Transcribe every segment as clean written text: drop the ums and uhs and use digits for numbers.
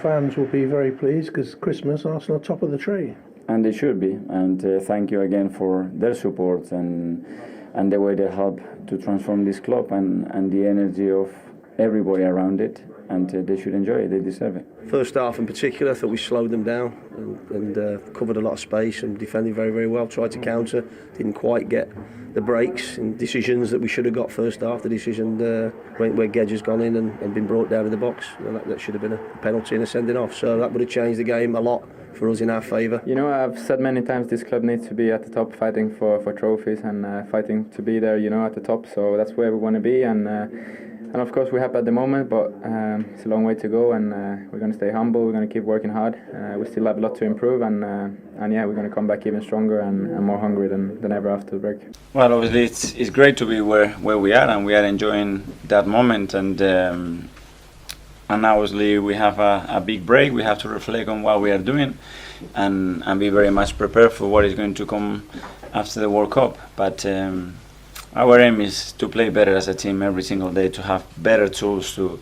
fans will be very pleased because Christmas, Arsenal are top of the tree. And they should be. And thank you again for their support and the way they help to transform this club and the energy of everybody around it. And they should enjoy it. They deserve it. First half in particular, I thought we slowed them down and covered a lot of space and defended very, very well. Tried to counter, didn't quite get the breaks and decisions that we should have got first half. The decision where Gedge has gone in and been brought down in the box. That should have been a penalty and a sending off. So that would have changed the game a lot for us in our favour. You know, I've said many times this club needs to be at the top, fighting for trophies and fighting to be there, you know, at the top. So that's where we want to be, and of course we're happy at the moment, but it's a long way to go, and we're going to stay humble. We're going to keep working hard. We still have a lot to improve, and yeah, we're going to come back even stronger and more hungry than ever after the break. Well, obviously it's great to be where we are, and we are enjoying that moment, and obviously we have a big break. We have to reflect on what we are doing and be very much prepared for what is going to come after the World Cup. But our aim is to play better as a team every single day, to have better tools to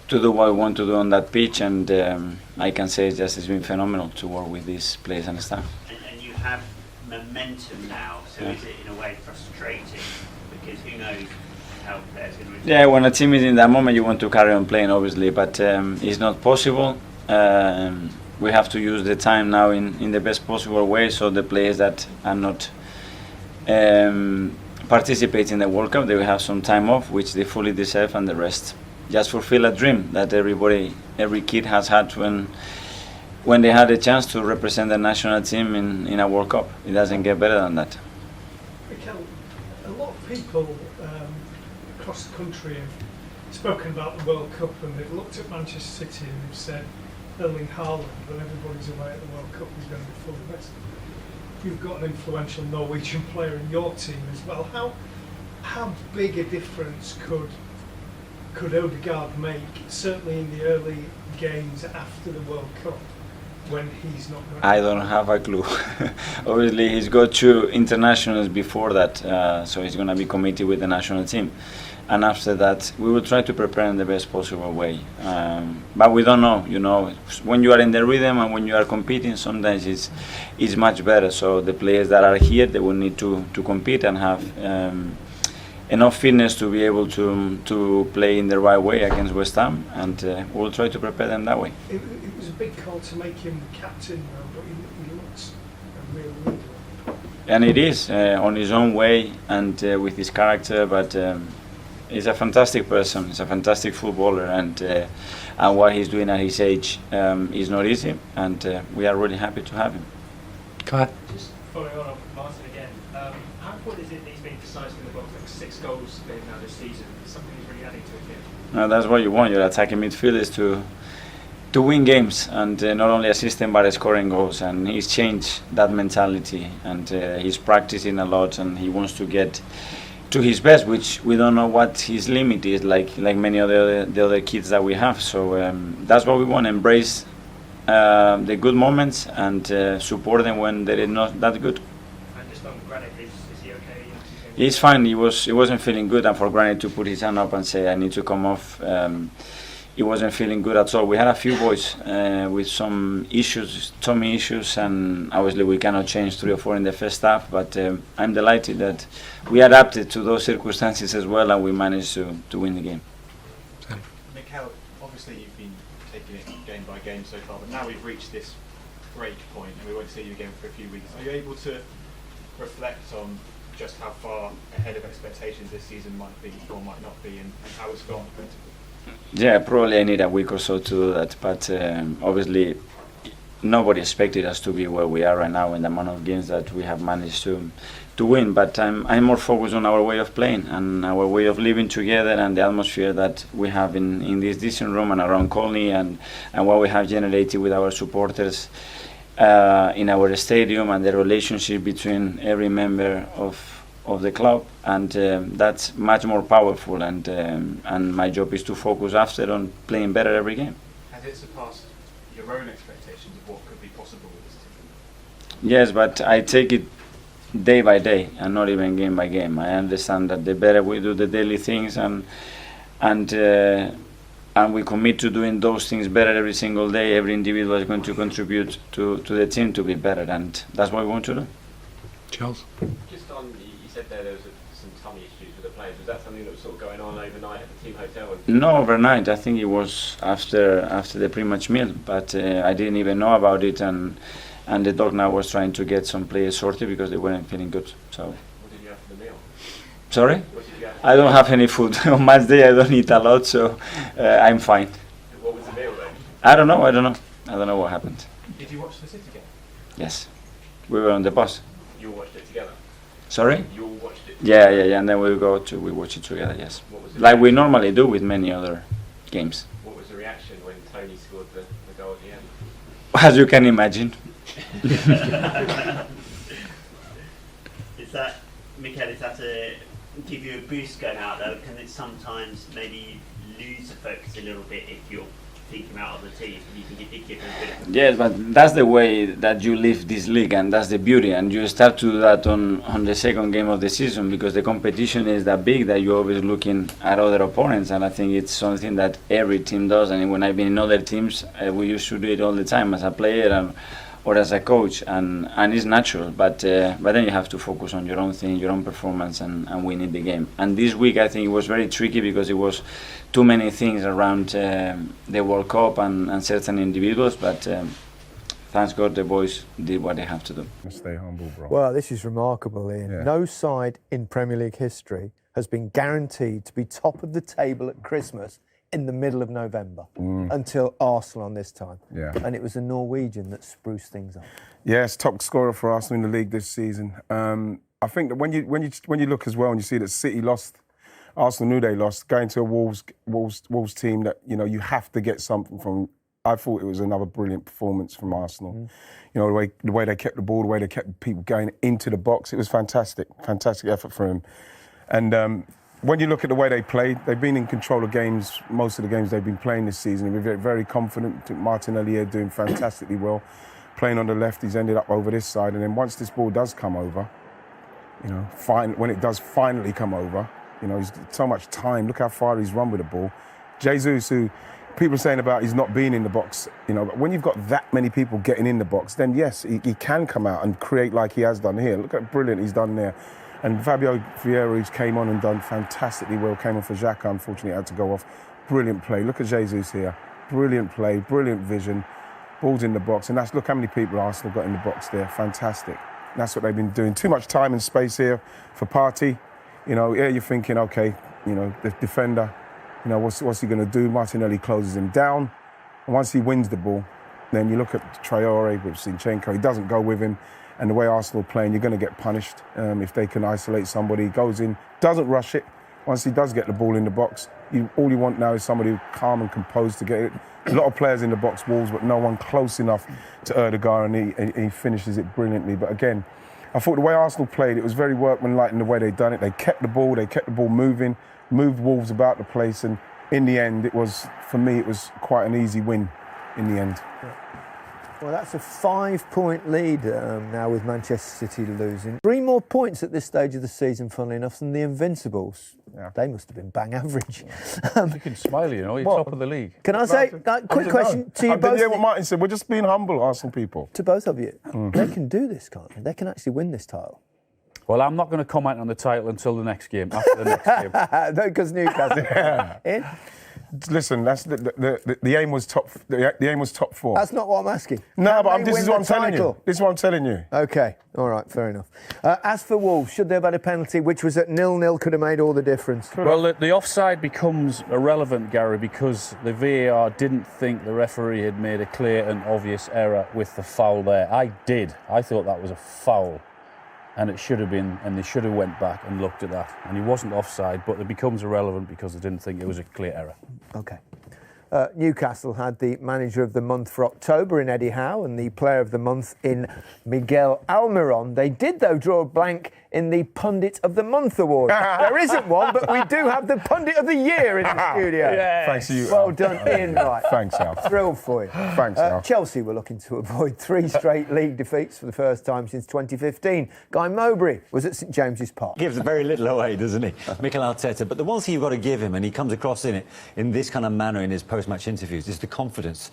do what we want to do on that pitch, and I can say it's been phenomenal to work with these players and staff. And you have momentum now, so is it in a way frustrating? Because who knows how players are going to respond? Yeah, when a team is in that moment, you want to carry on playing, obviously, but it's not possible. We have to use the time now in the best possible way, so the players that are not participate in the World Cup, they will have some time off, which they fully deserve, and the rest just fulfill a dream that every kid has had when they had a chance to represent the national team in a World Cup. It doesn't get better than that. Mikel, a lot of people across the country have spoken about the World Cup, and they've looked at Manchester City and they've said Erling Haaland, when everybody's away at the World Cup, is going to be fully rested. You've got an influential Norwegian player in your team as well. How big a difference could Odegaard make, certainly in the early games after the World Cup, when he's not going to... I don't have a clue. Obviously, he's got 2 internationals before that, so he's going to be committed with the national team. And after that, we will try to prepare in the best possible way. But we don't know, you know. When you are in the rhythm and when you are competing, sometimes it's much better. So the players that are here, they will need to compete and have enough fitness to be able to play in the right way against West Ham, and we'll try to prepare them that way. It was a big call to make him the captain, though, but he looks a real leader. And it is, on his own way and with his character, but he's a fantastic person, he's a fantastic footballer, and what he's doing at his age is not easy, and we are really happy to have him. Go ahead. Just following on with Martin again, how important is it that he's been decisive in the box, like 6 goals now this season? It's something he's really adding to it here. No, that's what you want, your attacking midfielders to win games, and not only assisting but scoring goals, and he's changed that mentality, and he's practicing a lot, and he wants to get to his best, which we don't know what his limit is, like many other the other kids that we have. So that's what we want, embrace the good moments and support them when they're not that good. And just on Granit, is he okay? He's fine. He wasn't feeling good, and for Granit to put his hand up and say I need to come off, he wasn't feeling good at all. We had a few boys with some issues, tummy issues, and obviously we cannot change 3 or 4 in the first half, but I'm delighted that we adapted to those circumstances as well, and we managed to win the game. Mikel, obviously you've been taking it game by game so far, but now we've reached this break point and we won't see you again for a few weeks. Are you able to reflect on just how far ahead of expectations this season might be or might not be, and how it's gone? Yeah, probably I need a week or so to do that, but obviously nobody expected us to be where we are right now in the amount of games that we have managed to win, but I'm more focused on our way of playing and our way of living together, and the atmosphere that we have in this dressing room and around Colney, and what we have generated with our supporters in our stadium, and the relationship between every member of the club, and that's much more powerful, and my job is to focus after on playing better every game. Has it surpassed your own expectations of what could be possible with this team? Yes, but I take it day by day and not even game by game. I understand that the better we do the daily things and and we commit to doing those things better every single day, every individual is going to contribute to the team to be better, and that's what we want to do. Charles? Just on, you said there was some tummy issues with the players. Was that something that was sort of going on overnight at the team hotel? No, overnight. I think it was after the pre-match meal, but I didn't even know about it, and the doc now was trying to get some players sorted because they weren't feeling good. So. What did you have for the meal? Sorry? What did you have? I don't have any food. On match day I don't eat a lot, so I'm fine. What was the meal then? I don't know what happened. Did you watch the City game? Yes. We were on the bus. You all watched it together? Sorry? You all watched it Yeah, together? and then we watch it together, yes. What was the Like we reaction? normally do with many other games. What was the reaction when Tony scored the goal at the end? As you can imagine. Is that, Mikel, is that to give you a boost going out there? Can it sometimes maybe lose the focus a little bit if you're thinking about other teams? You think it did give them a bit of Yes, but that's the way that you live this league, and that's the beauty. And you start to do that on the second game of the season, because the competition is that big that you're always looking at other opponents. And I think it's something that every team does. And when I've been in other teams, we used to do it all the time as a player or as a coach, and it's natural. But then you have to focus on your own thing, your own performance, and winning the game. And this week I think it was very tricky because it was too many things around the World Cup and certain individuals, but thanks God the boys did what they have to do. Stay humble, bro. Well, this is remarkable, Ian. Yeah. No side in Premier League history has been guaranteed to be top of the table at Christmas in the middle of November until Arsenal on this time. Yeah. And it was a Norwegian that spruced things up. Yes, top scorer for Arsenal in the league this season. I think that when you look as well and you see that City lost, Arsenal knew they lost, going to a Wolves team that, you know, you have to get something from. I thought it was another brilliant performance from Arsenal. You know, the way they kept the ball, the way they kept people going into the box, it was fantastic effort for him. And when you look at the way they played, they've been in control of games, most of the games they've been playing this season. They've been very, very confident. Martinelli here doing fantastically well. Playing on the left, he's ended up over this side. And then once this ball does come over, you know, when it does finally come over, you know, he's got so much time. Look how far he's run with the ball. Jesus, who people are saying about he's not being in the box, you know, but when you've got that many people getting in the box, then yes, he can come out and create like he has done here. Look how brilliant he's done there. And Fabio Vieira, who's came on and done fantastically well, came on for Xhaka, unfortunately had to go off. Brilliant play. Look at Jesus here. Brilliant play, brilliant vision. Ball's in the box. And look how many people Arsenal got in the box there. Fantastic. And that's what they've been doing. Too much time and space here for Partey. You know, yeah, you're thinking, okay, you know, the defender, you know, what's he going to do? Martinelli closes him down. And once he wins the ball, then you look at Traore with Zinchenko. He doesn't go with him. And the way Arsenal are playing, you're going to get punished if they can isolate somebody. Goes in, doesn't rush it. Once he does get the ball in the box, all you want now is somebody calm and composed to get it. A lot of players in the box, Wolves, but no one close enough to Odegaard, and he finishes it brilliantly. But again, I thought the way Arsenal played, it was very workmanlike in the way they'd done it. They kept the ball moving, moved Wolves about the place, and in the end, it was, for me, it was quite an easy win in the end. Well, that's a 5-point lead now with Manchester City losing. 3 more points at this stage of the season, funnily enough, than the Invincibles. Yeah. They must have been bang average. You can smile, you know, you're top of the league. Can I say, quick question to you both? I did hear what Martin said, we're just being humble, Arsenal people. To both of you, they can do this, can't they? They can actually win this title. Well, I'm not going to comment on the title until the next game, after the next game. No, because Newcastle. In? Listen, that's the aim was top. The aim was top 4. That's not what I'm asking. No, but this is what I'm telling you. This is what I'm telling you. Okay, all right, fair enough. As for Wolves, should they have had a penalty, which was at 0-0, could have made all the difference? Well, the offside becomes irrelevant, Gary, because the VAR didn't think the referee had made a clear and obvious error with the foul there. I did. I thought that was a foul. And it should have been, and they should have went back and looked at that. And he wasn't offside, but it becomes irrelevant because they didn't think it was a clear error. Okay. Newcastle had the manager of the month for October in Eddie Howe and the player of the month in Miguel Almiron. They did, though, draw a blank in the Pundit of the Month award. There isn't one, but we do have the Pundit of the Year in the studio. Yes. Thanks to you. Well done, Ian Wright. Thanks, Al. Thrilled for you. Thanks, Al. Chelsea were looking to avoid 3 straight league defeats for the first time since 2015. Guy Mowbray was at St James's Park. Gives very little away, doesn't he, Mikel Arteta? But the one thing you've got to give him, and he comes across in it in this kind of manner in his post-match interviews, is the confidence.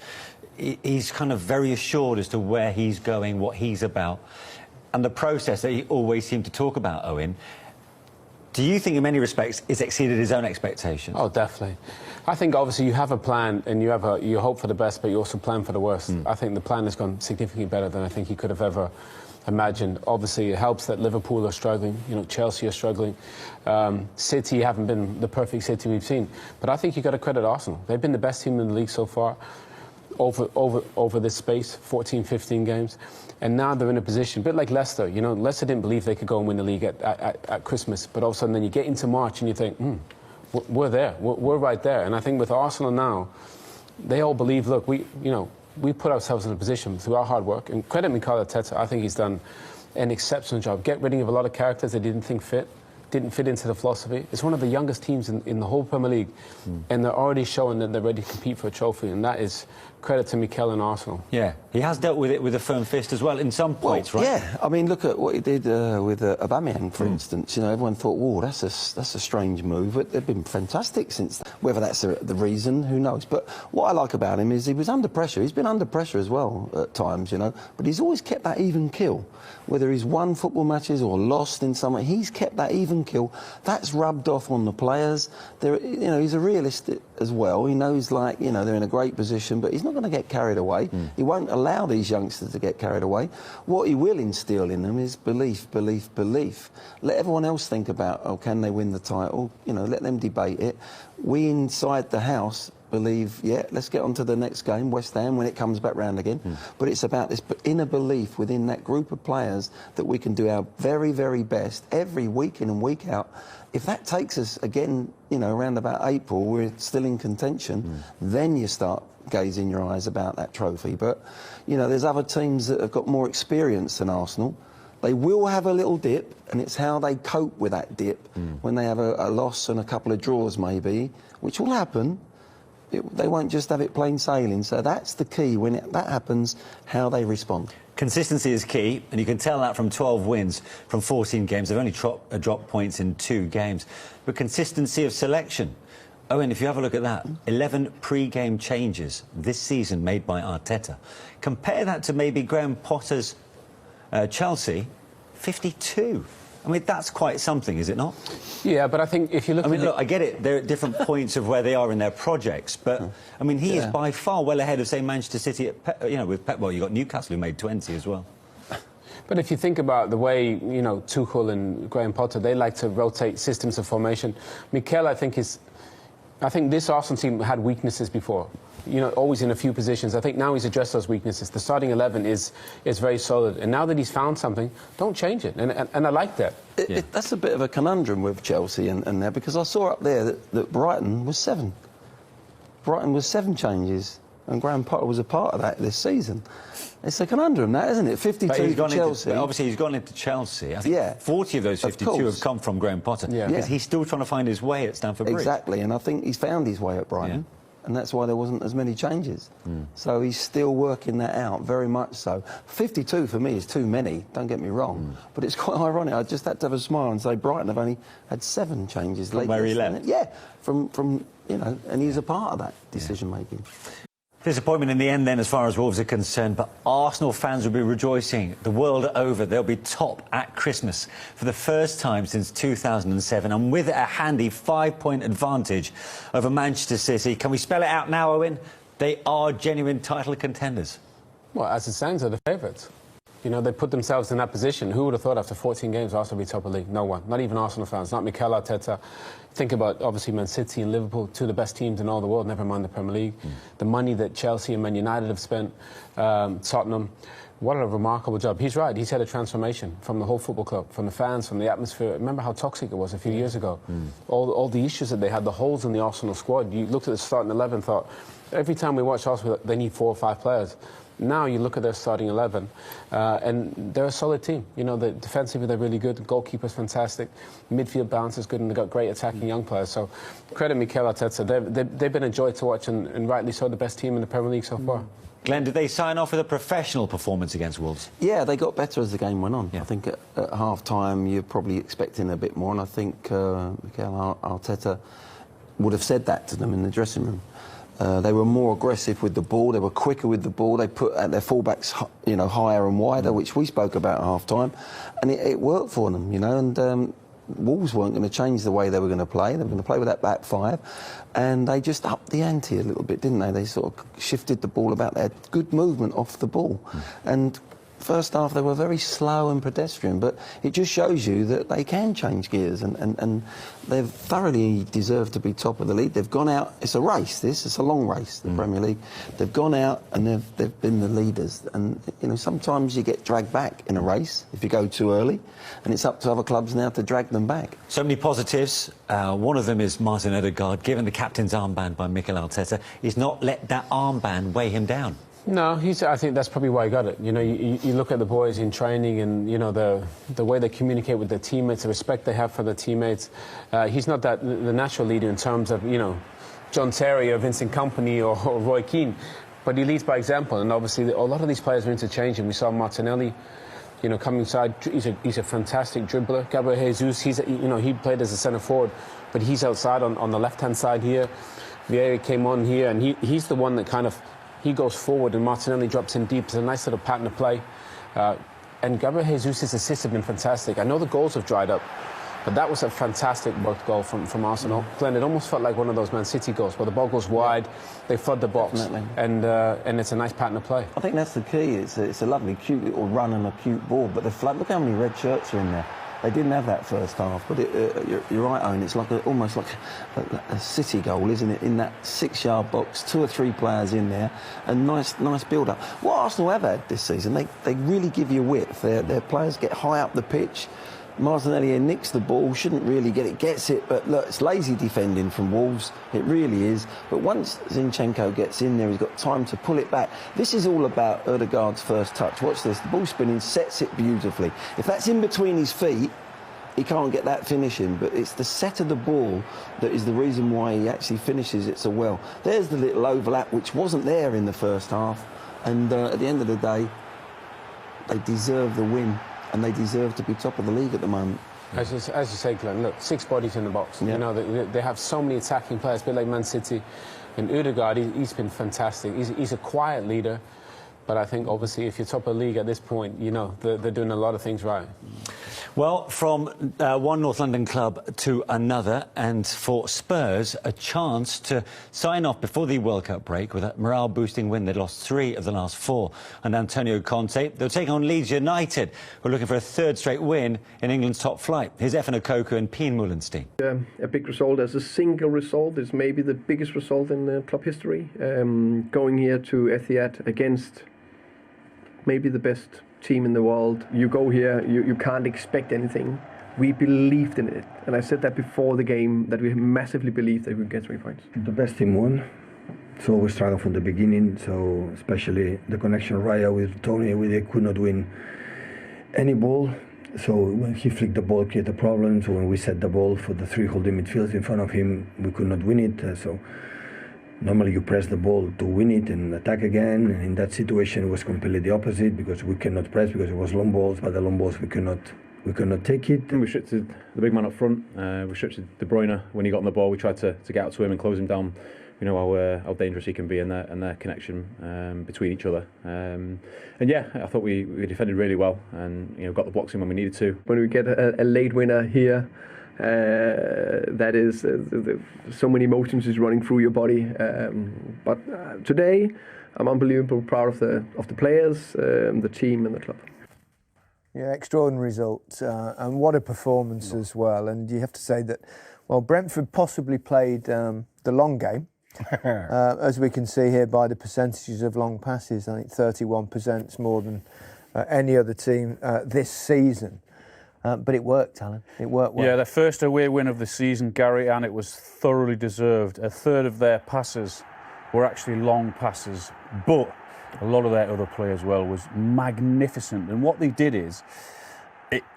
He's kind of very assured as to where he's going, what he's about, and the process that he always seemed to talk about, Owen. Do you think, in many respects, it's exceeded his own expectations? Oh, definitely. I think, obviously, you have a plan and you hope for the best, but you also plan for the worst. I think the plan has gone significantly better than I think he could have ever imagined. Obviously, it helps that Liverpool are struggling, you know, Chelsea are struggling. City haven't been the perfect City we've seen. But I think you've got to credit Arsenal. They've been the best team in the league so far over this space, 14, 15 games. And now they're in a position, a bit like Leicester. You know, Leicester didn't believe they could go and win the league at Christmas. But all of a sudden, then you get into March and you think, we're there. We're right there. And I think with Arsenal now, they all believe, look, we put ourselves in a position through our hard work. And credit Mikel Arteta, I think he's done an exceptional job. Get rid of a lot of characters they didn't fit into the philosophy. It's one of the youngest teams in the whole Premier League. And they're already showing that they're ready to compete for a trophy. And that is credit to Mikel and Arsenal. Yeah, he has dealt with it with a firm fist as well in some points, right? Yeah, I mean, look at what he did with Aubameyang, for instance. You know, everyone thought, whoa, that's a strange move. But they've been fantastic since. Whether that's the reason, who knows? But what I like about him is he was under pressure. He's been under pressure as well at times, you know. But he's always kept that even keel. Whether he's won football matches or lost in some way, he's kept that even keel. That's rubbed off on the players. He's a realist as well. He knows, like, you know, they're in a great position, but he's not going to get carried away. He won't allow these youngsters to get carried away. What he will instill in them is belief, belief, belief. Let everyone else think about, oh, can they win the title? You know, let them debate it. We inside the house believe, yeah, let's get on to the next game, West Ham, when it comes back round again. But it's about this inner belief within that group of players that we can do our very, very best every week in and week out. If that takes us again, you know, around about April, we're still in contention, then you start gazing your eyes about that trophy. But, you know, there's other teams that have got more experience than Arsenal. They will have a little dip, and it's how they cope with that dip when they have a loss and a couple of draws maybe, which will happen. They won't just have it plain sailing. So that's the key. When that happens, how they respond. Consistency is key, and you can tell that from 12 wins from 14 games. They've only dropped points in 2 games. But consistency of selection. Owen, if you have a look at that, 11 pre-game changes this season made by Arteta. Compare that to maybe Graham Potter's Chelsea, 52. I mean, that's quite something, is it not? Yeah, but I think if you look look, I get it. They're at different points of where they are in their projects, but, I mean, he is by far well ahead of, say, Manchester City, with Pep. Well, you've got Newcastle, who made 20 as well. But if you think about the way, you know, Tuchel and Graham Potter, they like to rotate systems of formation. Mikel, I think this Arsenal team had weaknesses before. You know, always in a few positions. I think now he's addressed those weaknesses. The starting 11 is very solid. And now that he's found something, don't change it. And I like that. That's a bit of a conundrum with Chelsea and there, because I saw up there that Brighton was 7. Brighton was 7 changes, and Graham Potter was a part of that this season. It's a conundrum, that, isn't it? 52 for Chelsea. Obviously, he's gone into Chelsea. I think 40 of those 52 have come from Graham Potter. Because he's still trying to find his way at Stamford Bridge. Exactly, and I think he's found his way at Brighton. And that's why there wasn't as many changes. So he's still working that out, very much so. 52 for me is too many, don't get me wrong. But it's quite ironic. I just had to have a smile and say Brighton have only had 7 changes lately. From where he left? Yeah, from you know, and he's a part of that decision-making. Disappointment in the end then as far as Wolves are concerned, but Arsenal fans will be rejoicing the world over. They'll be top at Christmas for the first time since 2007, and with a handy 5-point advantage over Manchester City. Can we spell it out now, Owen? They are genuine title contenders. Well, as it stands, they're the favourites. You know, they put themselves in that position. Who would have thought after 14 games Arsenal would be top of the league? No one. Not even Arsenal fans. Not Mikel Arteta. Think about, obviously, Man City and Liverpool, 2 of the best teams in all the world, never mind the Premier League. The money that Chelsea and Man United have spent, Tottenham. What a remarkable job. He's right. He's had a transformation from the whole football club, from the fans, from the atmosphere. Remember how toxic it was a few years ago? All the issues that they had, the holes in the Arsenal squad. You looked at the starting 11 and thought, every time we watch Arsenal, they need 4 or 5 players. Now you look at their starting 11, and they're a solid team. You know, defensively they're really good. The goalkeeper's fantastic. Midfield balance is good, and they've got great attacking young players. So credit Mikel Arteta. They've been a joy to watch, and rightly so, the best team in the Premier League so far. Glenn, did they sign off with a professional performance against Wolves? Yeah, they got better as the game went on. I think at half-time you're probably expecting a bit more, and I think Mikel Arteta would have said that to them in the dressing room. They were more aggressive with the ball. They were quicker with the ball. They put their fullbacks, you know, higher and wider, which we spoke about at half-time, and it worked for them, you know. And Wolves weren't going to change the way they were going to play. They were going to play with that back 5, and they just upped the ante a little bit, didn't they? They sort of shifted the ball about. They had good movement off the ball, and first half they were very slow and pedestrian, but it just shows you that they can change gears, and they've thoroughly deserved to be top of the league. They've gone out, it's a race, it's a long race, the Premier League. They've gone out and they've been the leaders, and you know, sometimes you get dragged back in a race if you go too early, and it's up to other clubs now to drag them back. So many positives. One of them is Martin Odegaard, given the captain's armband by Mikel Arteta. He's not let that armband weigh him down. No, I think that's probably why he got it. You know, you look at the boys in training, and you know the way they communicate with their teammates, the respect they have for their teammates. He's not the natural leader in terms of, you know, John Terry or Vincent Kompany or Roy Keane, but he leads by example. And obviously, a lot of these players are interchanging. We saw Martinelli, you know, coming inside. He's a fantastic dribbler. Gabriel Jesus, he played as a centre forward, but he's outside on the left-hand side here. Vieira came on here, and he's the one that kind of. He goes forward and Martinelli drops in deep. It's a nice little pattern of play. And Gabriel Jesus' assists have been fantastic. I know the goals have dried up, but that was a fantastic worked goal from Arsenal. Glenn, it almost felt like one of those Man City goals where the ball goes wide, they flood the box, and it's a nice pattern of play. I think that's the key. It's a lovely, cute little run and a cute ball, but the flood, look how many red shirts are in there. They didn't have that first half, but you're right, Owen. It's like almost like a City goal, isn't it? In that 6-yard box, 2 or 3 players in there, and nice build-up. What Arsenal have had this season, they really give you width. Their players get high up the pitch. Martinelli nicks the ball, shouldn't really get it, gets it, but look, it's lazy defending from Wolves, it really is. But once Zinchenko gets in there, he's got time to pull it back. This is all about Odegaard's first touch. Watch this, the ball spinning, sets it beautifully. If that's in between his feet, he can't get that finishing, but it's the set of the ball that is the reason why he actually finishes it so well. There's the little overlap, which wasn't there in the first half, and at the end of the day, they deserve the win. And they deserve to be top of the league at the moment. As you say, Glenn, look, 6 bodies in the box. Yeah. You know, they have so many attacking players, a bit like Man City. And Odegaard, he's been fantastic. He's a quiet leader. But I think, obviously, if you're top of the league at this point, you know, they're doing a lot of things right. Well, from one North London club to another, and for Spurs, a chance to sign off before the World Cup break with a morale-boosting win. They lost 3 of the last 4 under Antonio Conte. They'll take on Leeds United, who are looking for a 3rd straight win in England's top flight. Here's Efan Okoku and Pian Mullenstein. A big result. As a single result, is maybe the biggest result in club history. Going here to Etihad against maybe the best team in the world. You go here, you can't expect anything. We believed in it, and I said that before the game, that we massively believed that we would get 3 points. The best team won, so we struggled from the beginning, so especially the connection Raya with Tony, we could not win any ball, so when he flicked the ball, created problems. So when we set the ball for the 3 holding midfields in front of him, we could not win it, so normally you press the ball to win it and attack again, and in that situation it was completely the opposite, because we cannot press because it was long balls, but the long balls we cannot take it. We restricted the big man up front, restricted De Bruyne when he got on the ball. We tried to get out to him and close him down. We know how dangerous he can be in their connection between each other. And yeah, I thought we defended really well, and got the blocks in when we needed to. When we get a late winner here, that is so many emotions is running through your body, but today I'm unbelievably proud of the players, the team and the club. Yeah, extraordinary result, and what a performance as well. And you have to say that, well, Brentford possibly played the long game, as we can see here by the percentages of long passes. I think 31% is more than any other team this season. But it worked, Alan. It worked well. Yeah, their first away win of the season, Gary, and it was thoroughly deserved. A third of their passes were actually long passes, but a lot of their other play as well was magnificent. And what they did is,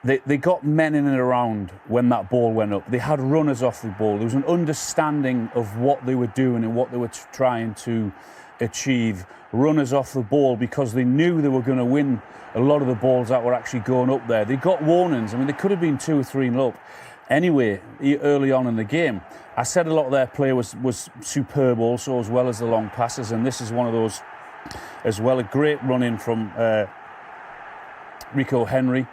they got men in and around when that ball went up. They had runners off the ball. There was an understanding of what they were doing and what they were trying to achieve. Runners off the ball because they knew they were going to win a lot of the balls that were actually going up there. They got warnings. I mean, they could have been 2 or 3-0 up. Anyway, early on in the game, I said a lot of their play was superb also, as well as the long passes, and this is one of those as well. A great run-in from Rico Henry.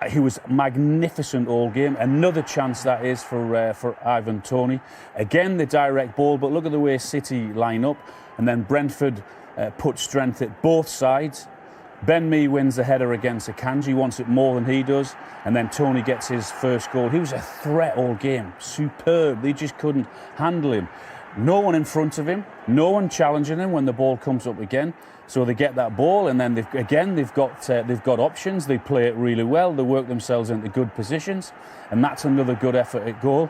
He was magnificent all game. Another chance that is for Ivan Toney. Again, the direct ball, but look at the way City line up, and then Brentford put strength at both sides. Ben Mee wins the header against Akanji. He wants it more than he does. And then Toney gets his first goal. He was a threat all game. Superb. They just couldn't handle him. No one in front of him. No one challenging him when the ball comes up again. So they get that ball, and then they've got options. They play it really well. They work themselves into good positions. And that's another good effort at goal.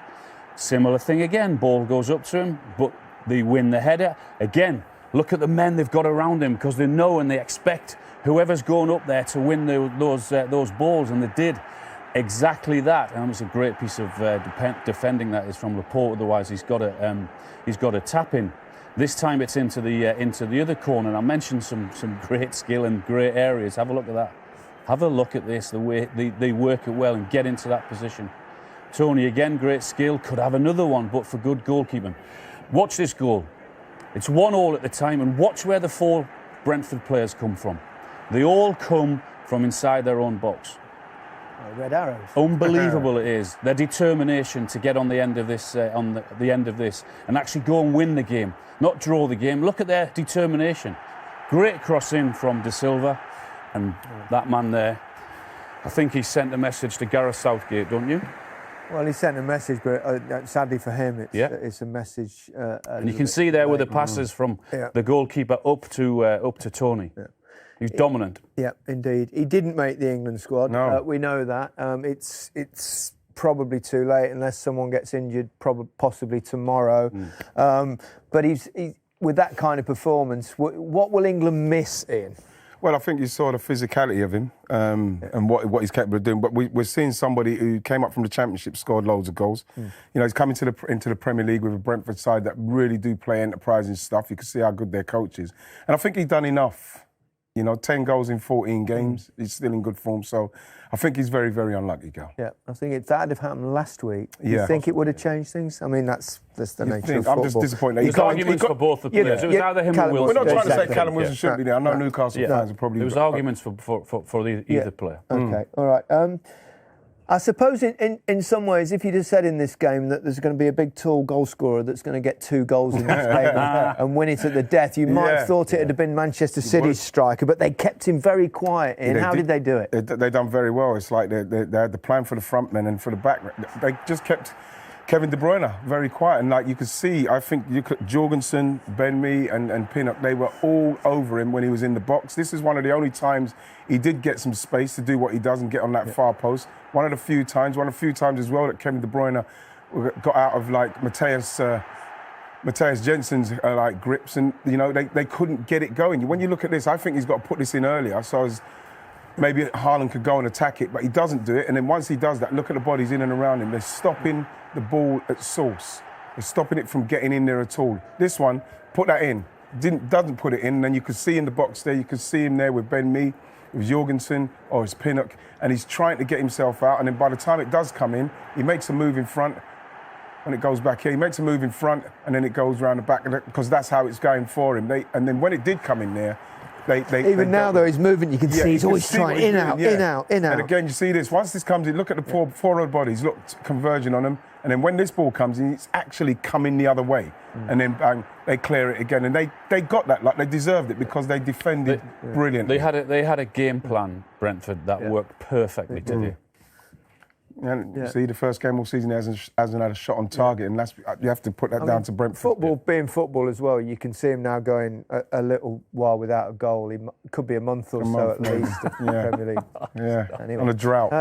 Similar thing again. Ball goes up to him, but they win the header. Again, look at the men they've got around him, because they know and they expect whoever's going up there to win those balls, and they did exactly that. And it was a great piece of defending that is from Laporte. Otherwise, he's got a tap in. This time it's into the other corner. And I mentioned some great skill and great areas. Have a look at that. Have a look at this. The way they work it well and get into that position. Toney again, great skill. Could have another one, but for good goalkeeping. Watch this goal. It's 1-1 at the time, and watch where the 4 Brentford players come from. They all come from inside their own box. Red arrows. Unbelievable it is. Their determination to get on the end of this, and actually go and win the game, not draw the game. Look at their determination. Great cross in from De Silva, and that man there. I think he sent a message to Gareth Southgate, don't you? Well, he sent a message, but sadly for him, it's a message. And you can see there with the passes from the goalkeeper up to Toney. Yeah. He's dominant. Yeah, indeed. He didn't make the England squad. No. We know that. It's probably too late unless someone gets injured, possibly tomorrow. But he's with that kind of performance, what will England miss, Ian? Well, I think you saw the physicality of him and what he's capable of doing. But we're seeing somebody who came up from the Championship, scored loads of goals. You know, he's coming into the Premier League with a Brentford side that really do play enterprising stuff. You can see how good their coach is. And I think he's done enough. You know, 10 goals in 14 games. He's still in good form. So I think he's very, very unlucky, Gal. Yeah, I think if that had happened last week, you think it would have changed things? I mean, that's the nature of football. I'm just disappointed. There's arguments for both the players. It was either him or Wilson. We're not trying to say Callum Wilson shouldn't be there. I know Newcastle fans are probably... There was arguments for either player. OK, all right. I suppose in some ways, if you'd have said in this game that there's going to be a big, tall goal scorer that's going to get 2 goals in this game and win it at the death, you might have thought it would have been Manchester City's striker, but they kept him very quiet. How did they do it? They done very well. It's like they had the plan for the front men and for the back. They just kept Kevin De Bruyne very quiet. And like you could see, I think you could, Jorgensen, Ben Mee and Pinnock, they were all over him when he was in the box. This is one of the only times he did get some space to do what he does and get on that far post. One of the few times as well that Kevin De Bruyne got out of like Matthias Jensen's like grips, and you know they couldn't get it going. When you look at this, I think he's got to put this in earlier. So maybe Haaland could go and attack it, but he doesn't do it. And then once he does that, look at the bodies in and around him. They're stopping the ball at source. They're stopping it from getting in there at all. This one, put that in. Doesn't put it in. And then you could see in the box there, you could see him there with Ben Mee, with Jorgensen, or his Pinnock, and he's trying to get himself out. And then by the time it does come in, he makes a move in front. When it goes back here, he makes a move in front, and then it goes around the back, because that's how it's going for him. And then when it did come in there, Even now, though, his movement, you can see he's always trying in, out. And again, you see this. Once this comes in, look at the four odd bodies. Look, conversion on them. And then when this ball comes in, it's actually coming the other way. And then bang, they clear it again. And they got that. Like, they deserved it because they defended brilliantly. They had a game plan, Brentford, that worked perfectly today. And you see, the first game all season hasn't had a shot on target, and you have to put that down to Brentford. Football, being football as well, you can see him now going a little while without a goal. He could be a month or so at least in the Premier League. Anyway. On a drought.